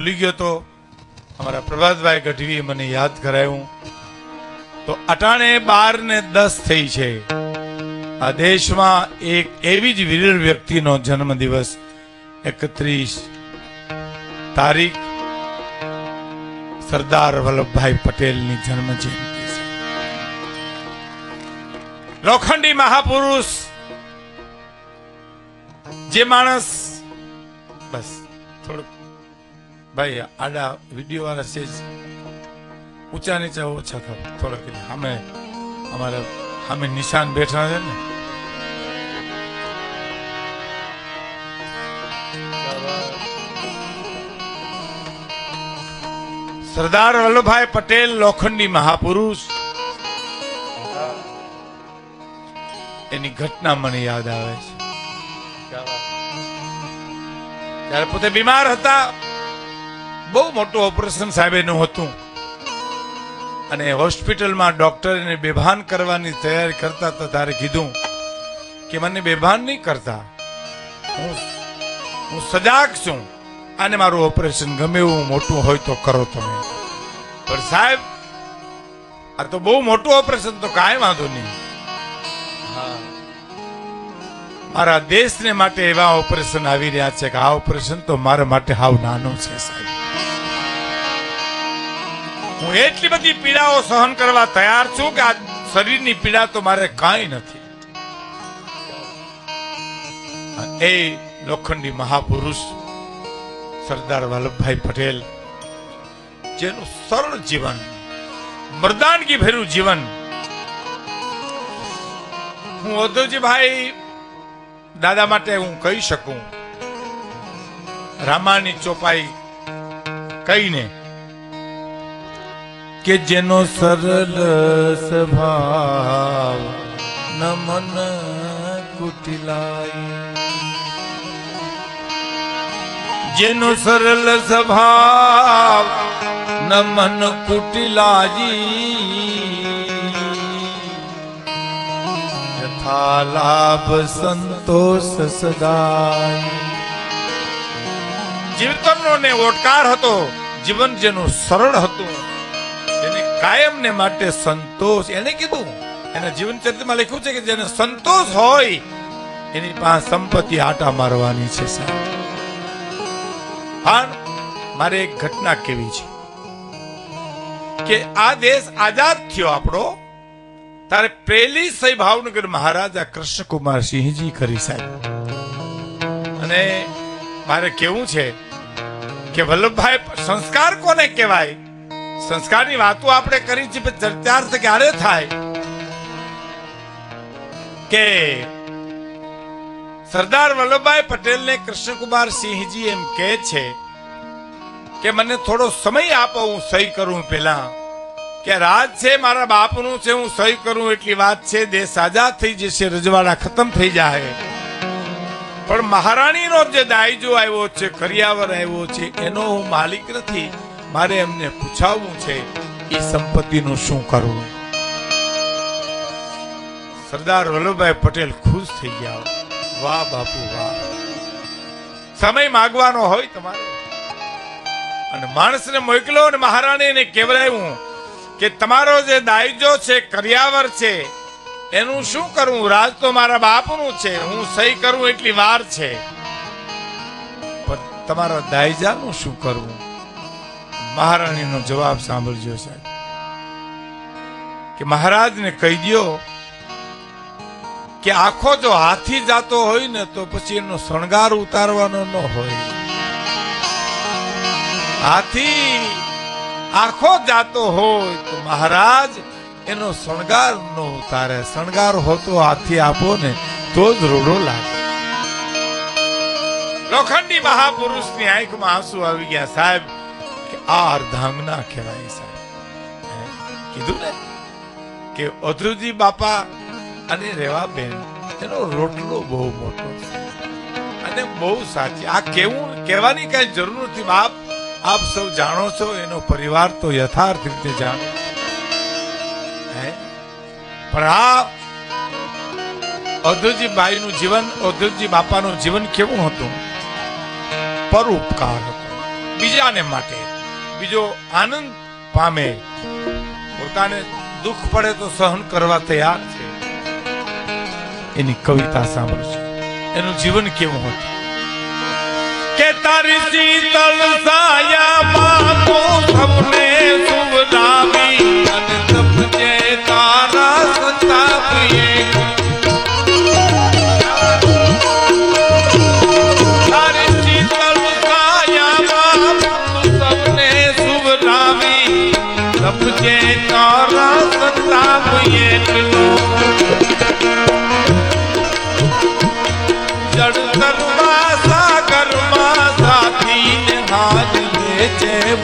ભૂલી ગયો તો અમારા પ્રભાતભાઈ ગઢવીએ મને યાદ કરાયું. તો અટાણે 12:10 થઈ છે. આ દેશમાં એક એવી જ વીર વ્યક્તિનો જન્મદિવસ 31 તારીખ સરદાર વલ્લભભાઈ પટેલની જન્મ જયંતિ છે. લોખંડી મહાપુરુષ, જે માણસ બસ થોડુંક ભાઈ આડા વિડીયો વાળા છે ઊંચા નીચા ઓછા થાવ થોડાક સામે અમારા સામે નિશાન બેઠા છે ને. સરદાર વલ્લભભાઈ પટેલ લોખંડી મહાપુરુષ, એની ઘટના મને યાદ આવે છે. ત્યારે પોતે બીમાર હતા, બહુ મોટું ઓપરેશન સાહેબેનું હતું અને હોસ્પિટલમાં ડોક્ટર એને બેભાન કરવાની તૈયારી કરતા હતા. ત્યારે કીધું કે મને બેભાન નહીં કરતા, હું સજાગ છું અને મારું ઓપરેશન ગમે એવું મોટું હોય તો કરો તમે. પણ સાહેબ આ તો બહુ મોટું ઓપરેશન, તો કાંઈ વાંધો નહીં. મારા દેશને માટે એવા ઓપરેશન આવી રહ્યા છે કે આ ઓપરેશન તો મારા માટે હાવ નાનું છે સાહેબ. હું એટલી બધી પીડાઓ સહન કરવા તૈયાર છું કે આ શરીરની પીડા તો મારે કાંઈ નથી. એ લોખંડી મહાપુરુષ સરદાર વલ્લભભાઈ પટેલ, જેનું સરળ જીવન, મર્દાનગી ભર્યું જીવન. હું ઉદ્ધવજીભાઈ દાદા માટે હું કહી શકું, રામાની ચોપાઈ કહીને કે જેનો સરળ સ્વભાવ ન મન કુટિલાય, જેનો સરળ સ્વભાવ ન મન કુટિલાજી, યથા લાભ સંતોષ સદાય. જીવતરનો ને ઓટકાર હતો, જીવન જેનું સરળ હતું, એને કાયમ ને માટે સંતોષ. એને કીધું, એના જીવન ચરિત્રમાં લખ્યું છે કે જેને સંતોષ હોય એની પાસે સંપત્તિ આટા મારવાની છે સાહેબ. પણ મારે એક ઘટના કેવી છે કે આ દેશ આઝાદ થયો આપણો, તારે પહેલી સહી ભાવનગર મહારાજા કૃષ્ણકુમાર સિંહજી કરી સાહેબ. અને મારે કેવું છે કે વલ્લભભાઈ સંસ્કાર કોને કહેવાય? સંસ્કારની વાતો આપણે કરી છે, ચર્ચા ક્યારે થાય કે સરદાર વલ્લભભાઈ પટેલને કૃષ્ણકુમાર સિંહજી એમ કહે છે કે મને થોડો સમય આપો, હું સહી કરું. પેલા કે રાજ છે મારા બાપનું છે, હું સહી કરું એટલી વાત છે. દેશ આઝાદ થઈ જશે, રજવાડા ખતમ થઈ જાય, પણ મહારાણીનો જે દાયજો આવ્યો છે, કરિયાવર આવ્યો છે, એનો હું માલિક નથી. મારે એમને પૂછાવવું છે એ સંપત્તિનું શું કરવું. સરદાર વલ્લભભાઈ પટેલ ખુશ થઈ ગયા. વાહ બાપુ વાહ, સમય માગવાનો હોય તમારે. અને માણસને મોકલો અને મહારાણીને કહેવાયું કે તમારો જે દાયજો છે, કરિયાવર છે, એનું શું કરવું? રાજ તો મારા બાપનું છે, હું સહી કરું એટલી વાર છે, પણ તમારા દાયજાનું શું કરવું? મહારાણીનો જવાબ સાંભળજો સાહેબ કે મહારાજને કહી દો કે આખો જો હાથી જાતો હોય ને તો પછી એનો શણગાર ઉતારવાનો ન હોય. હાથી આખો જાતો હોય તો મહારાજ એનો શણગાર ન ઉતારે. શણગાર હોતો હાથી આપો ને તો જ રોડો લાગે. લોખંડી મહાપુરુષની આંખમાં આંસુ આવી ગયા સાહેબ કે આ અર્ધાંગના કહેવાય સાહેબ. કીધું ને કે ઓધરુજી બાપા અને રેવાબેન, એનો રોટલો બહુ મોટો છે અને બહુ સાચી. આ કેવું કહેવાની કઈ જરૂર નથી. આપ સૌ જાણો છો, એનો પરિવાર તો યથાર્થ રીતે જાણે. પણ આ ઓધરુજી બાઈનું જીવન, ઓધરુજી બાપાનું જીવન કેવું હતું? પરોપકાર હતું. બીજાને માટે બીજો આનંદ પામે, પોતાને દુઃખ પડે તો સહન કરવા તૈયાર છે. એની કવિતા સાંભળશે, એનું જીવન કેવું હતું. કે તારી શીતળ સાયામાં તો સપને સુવડાવી અને સપને તારા સંતાપીએ. તારી શીતળ સાયામાં સપને સુવડાવી સપને તારા સંતાપીએ.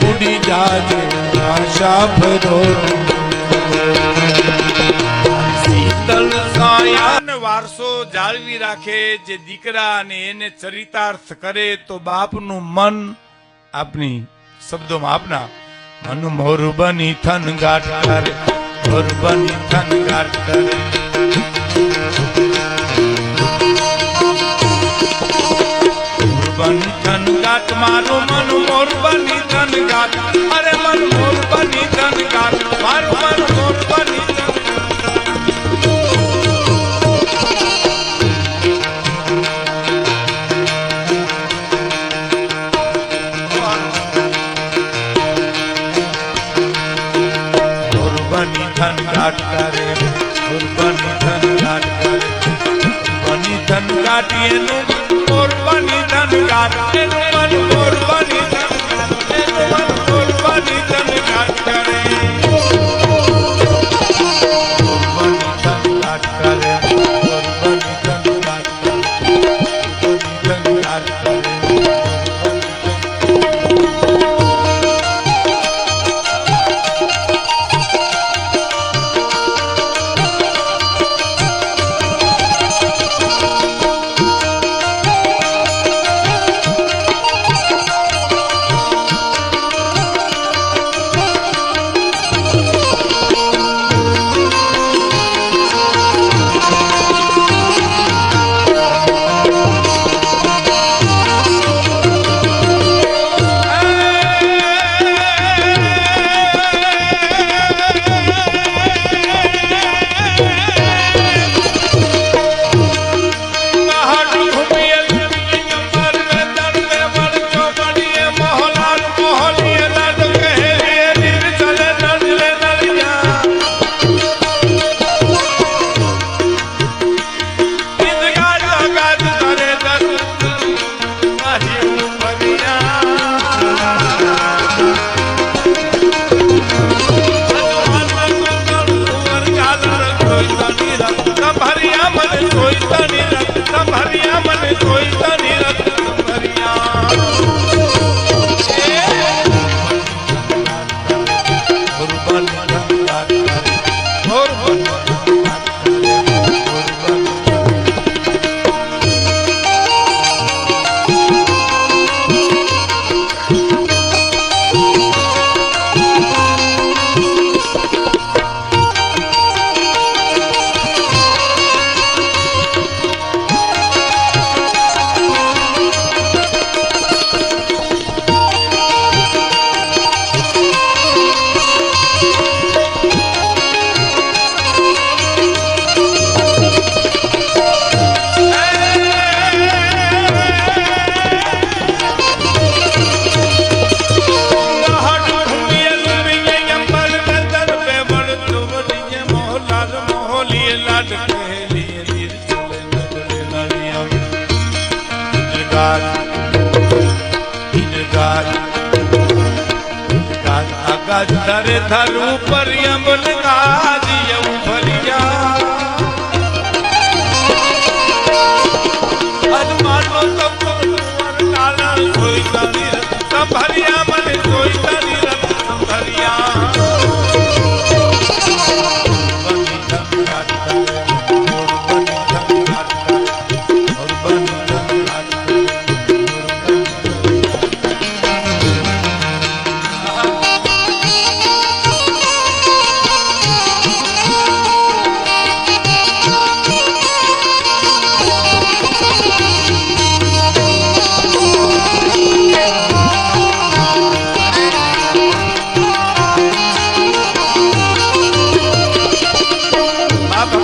બુડી જાજે આશા ભરો શીતલ સાયા. વારસો જાળવી રાખે જે દીકરા અને એને ચરિતાર્થ કરે તો બાપનું મન, આપની શબ્દોમાં આપના મન મોર બની થન ગાટ કરે, મોર બની થન ગાટ કરે. મારું મન મોર બની ધન ગાત, અરે મન મોર બની ધન ગાત, મારું મન મોર બની ધન મોર બની ધન ગાત કરે, મોર બની ધન ગાત કરે, બની ધન ગાત એનું મોર બની ધન ગાત એનું મન મોર બની ધન ગાત એનું મન મોર બની ધન ગાત કરે. મોર બની ધન ગાત કરે, મોર બની ધન ગાત કરે, ધન ગાત કરે. ધરે ધરું પર યમન ગાજી ભરિયા અજમાનો તો કાલા સોઈ તારી રત ભરિયા મને સોઈ તારી રત ભરિયા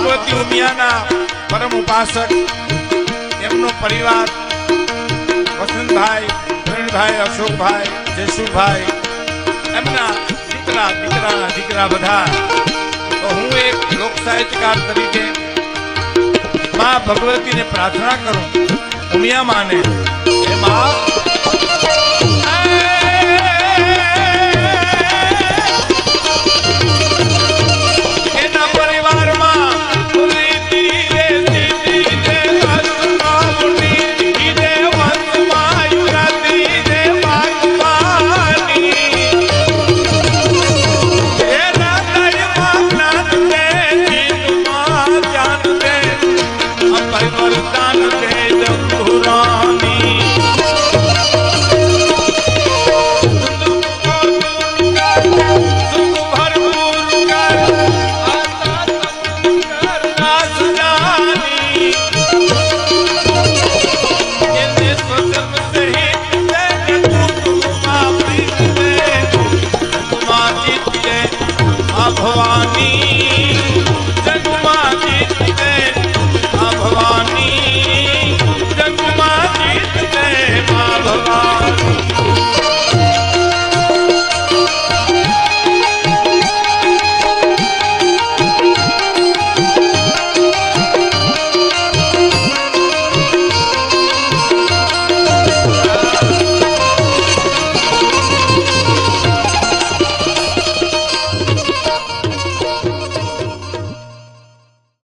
ભગવતી ઉમિયાના પરમ ઉપાસક એમનો પરિવાર વસંતભાઈ, પ્રવીણભાઈ, અશોકભાઈ, જયસુભાઈ, એમના દીકરા બધા, તો હું એક લોક સાહિત્યકાર તરીકે માં ભગવતીને પ્રાર્થના કરું, ઉમિયા માને, હે માં એના પરિવારમાં વરદાન દે